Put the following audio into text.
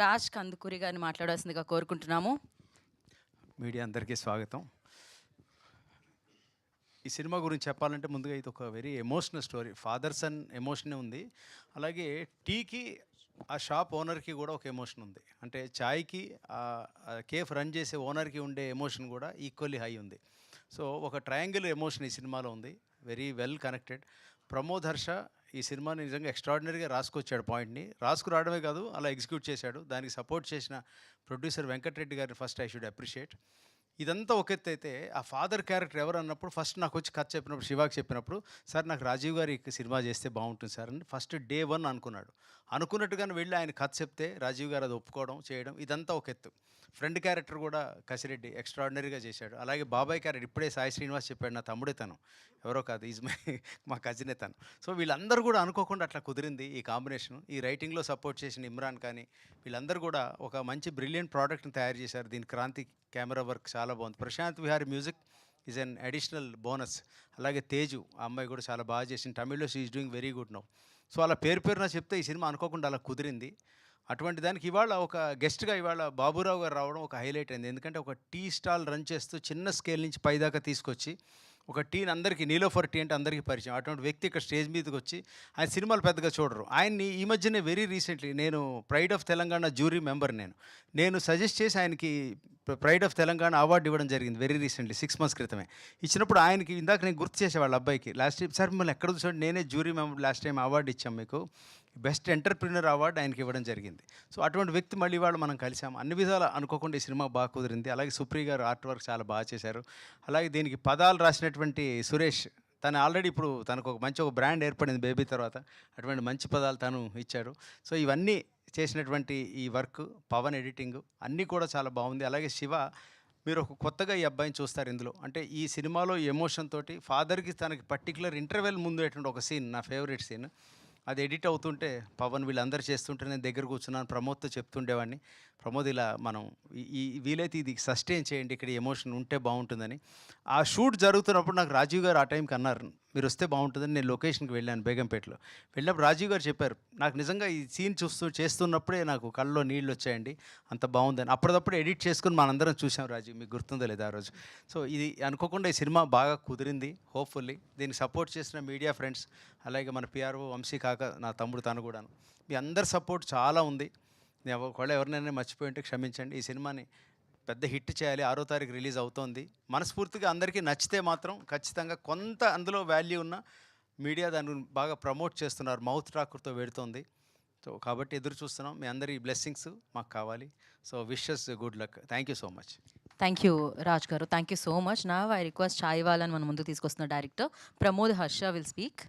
రాజ్ కందుకూరి గారిని మాట్లాడాల్సిందిగా కోరుకుంటున్నాము. మీడియా అందరికీ స్వాగతం. ఈ సినిమా గురించి చెప్పాలంటే ముందుగా ఇది ఒక very emotional story. Father son ఎమోషనే ఉంది. అలాగే టీకి ఆ షాప్ ఓనర్కి కూడా ఒక ఎమోషన్ ఉంది. అంటే చాయ్కి కేఫ్ రన్ చేసే ఓనర్కి ఉండే ఎమోషన్ కూడా ఈక్వల్లీ హై ఉంది. సో ఒక ట్రయాంగిల్ ఎమోషన్ ఈ సినిమాలో ఉంది. Very well connected. Pramod Harsha ఈ సినిమాని నిజంగా ఎక్స్ట్రాడినరీగా రాసుకొచ్చాడు. పాయింట్ని రాసుకురావడమే కాదు, అలా ఎగ్జిక్యూట్ చేశాడు. దానికి సపోర్ట్ చేసిన ప్రొడ్యూసర్ వెంకటరెడ్డి గారిని ఫస్ట్ ఐ షుడ్ అప్రిషియేట్. ఇదంతా ఒక ఎత్తు అయితే, ఆ ఫాదర్ క్యారెక్టర్ ఎవరు అన్నప్పుడు ఫస్ట్ నాకు వచ్చి కథ చెప్పినప్పుడు, శివాకి చెప్పినప్పుడు, సార్ నాకు రాజీవ్ గారి సినిమా చేస్తే బాగుంటుంది సార్ అని ఫస్ట్ డే 1 అనుకున్నాడు. అనుకున్నట్టుగానే వెళ్ళి ఆయన కథ చెప్తే రాజీవ్ గారు అది ఒప్పుకోవడం చేయడం ఇదంతా ఒక ఎత్తు. ఫ్రెండ్ క్యారెక్టర్ కూడా కసిరెడ్డి ఎక్స్ట్రాడినరీగా చేశాడు. అలాగే బాబాయ్ క్యారెక్టర్ ఇప్పుడే సాయి శ్రీనివాస్ చెప్పాడు, నా తమ్ముడే తను, ఎవరో కాదు, ఈజ్ మా కజినే తను. సో వీళ్ళందరూ కూడా అనుకోకుండా అట్లా కుదిరింది ఈ కాంబినేషన్. ఈ రైటింగ్లో సపోర్ట్ చేసిన ఇమ్రాన్ కానీ వీళ్ళందరూ కూడా ఒక మంచి బ్రిలియంట్ ప్రోడక్ట్ని తయారు చేశారు. దీని క్రాంతి కెమెరా వర్క్ చాలా బాగుంది. Prashanth Vihari music is an additional bonus. అలాగే తేజు ఆ అమ్మాయి కూడా చాలా బాగా చేసింది. తమిళ్లో she is doing very good now. So అలా పేరున చెప్తే ఈ సినిమా అనుకోకుండా అలా కుదిరింది. అటువంటి దానికి ఇవాళ ఒక గెస్ట్గా ఇవాళ బాబురావు గారు రావడం ఒక హైలైట్ అయింది. ఎందుకంటే ఒక టీ స్టాల్ రన్ చేస్తూ చిన్న స్కేల్ నుంచి పైదాకా తీసుకొచ్చి ఒక టీని అందరికీ, నీలోఫర్ టీ అంటే అందరికీ పరిచయం, అటువంటి వ్యక్తి ఇక్కడ స్టేజ్ మీదకి వచ్చి ఆయన సినిమాలు పెద్దగా చూడరు. ఆయన్ని ఈ మధ్యనే వెరీ రీసెంట్లీ నేను pride of Telangana jury member, నేను సజెస్ట్ చేసి ఆయనకి ప్రైడ్ ఆఫ్ తెలంగాణ అవార్డు ఇవ్వడం జరిగింది వెరీ రీసెంట్లీ 6 months క్రితమే. ఇచ్చినప్పుడు ఆయనకి ఇందాక నేను గుర్తు చేసే వాళ్ళ అబ్బాయికి లాస్ట్ టైం, సార్ మిమ్మల్ని ఎక్కడ చూసాడు, నేనే jury member, last time award ఇచ్చాం మీకు, బెస్ట్ ఎంటర్ప్రినర్ అవార్డు ఆయనకి ఇవ్వడం జరిగింది. సో అటువంటి వ్యక్తి మళ్ళీ వాళ్ళు మనం కలిసాం. అన్ని విధాలు అనుకోకుండా ఈ సినిమా బాగా కుదిరింది. అలాగే సుప్రియ గారు ఆర్ట్ వర్క్ చాలా బాగా చేశారు. అలాగే దీనికి పదాలు రాసినటువంటి సురేష్, తను ఆల్రెడీ ఇప్పుడు తనకు ఒక మంచి ఒక బ్రాండ్ ఏర్పడింది బేబీ తర్వాత, అటువంటి మంచి పదాలు తను ఇచ్చాడు. సో ఇవన్నీ చేసినటువంటి ఈ వర్క్, పవన్ ఎడిటింగ్ అన్నీ కూడా చాలా బాగుంది. అలాగే శివ, మీరు ఒక కొత్తగా ఈ అబ్బాయిని చూస్తారు ఇందులో. అంటే ఈ సినిమాలో ఎమోషన్ తోటి ఫాదర్కి తనకి పర్టికులర్ ఇంటర్వెల్ ముందు ఒక సీన్, నా ఫేవరెట్ సీన్, అది ఎడిట్ అవుతుంటే పవన్ వీళ్ళందరూ చేస్తుంటే నేను దగ్గర కూర్చున్నాను, ప్రమోద్తో చెప్తుండేవాడిని, ప్రమోద్ ఇలా మనం ఈ వీలైతే ఇది సస్టైన్ చేయండి, ఇక్కడ ఎమోషన్ ఉంటే బాగుంటుందని. ఆ షూట్ జరుగుతున్నప్పుడు నాకు రాజీవ్ గారు ఆ టైంకి అన్నారు, మీరు వస్తే బాగుంటుందని. నేను లొకేషన్కి వెళ్ళాను బేగంపేటలో. వెళ్ళినప్పుడు రాజీవ్ గారు చెప్పారు, నాకు నిజంగా ఈ సీన్ చేస్తున్నప్పుడే నాకు కళ్ళలో నీళ్ళు వచ్చాయండి, అంత బాగుందని. అప్పటిదప్పుడు ఎడిట్ చేసుకుని మనందరం చూసాం రాజీవ్, మీకు గుర్తుందో లేదా ఆ రోజు. సో ఇది అనుకోకుండా ఈ సినిమా బాగా కుదిరింది. హోప్ఫుల్లీ దీనికి సపోర్ట్ చేసిన మీడియా ఫ్రెండ్స్, అలాగే మన పిఆర్ఓ వంశీ కాక నా తమ్ముడు తను కూడాను, మీ అందరి సపోర్ట్ చాలా ఉంది. నేను ఒకవేళ ఎవరినైనా మర్చిపోయి ఉంటే క్షమించండి. ఈ సినిమాని పెద్ద హిట్ చేయాలి. 6వ తారీఖు రిలీజ్ అవుతోంది. మనస్ఫూర్తిగా అందరికీ నచ్చితే మాత్రం ఖచ్చితంగా కొంత అందులో వాల్యూ ఉన్న మీడియా దాన్ని బాగా ప్రమోట్ చేస్తున్నారు, మౌత్ టాక్తో వెడుతోంది. సో కాబట్టి ఎదురు చూస్తున్నాం. మీ అందరి బ్లెస్సింగ్స్ మాకు కావాలి. So wishes good luck. Thank you so much. Thank you Raj garu, thank you so much. నా ఐ రిక్వెస్ట్ చాయ్ వాళ్ళని మన ముందు తీసుకొస్తున్న director Pramod Harsha will speak.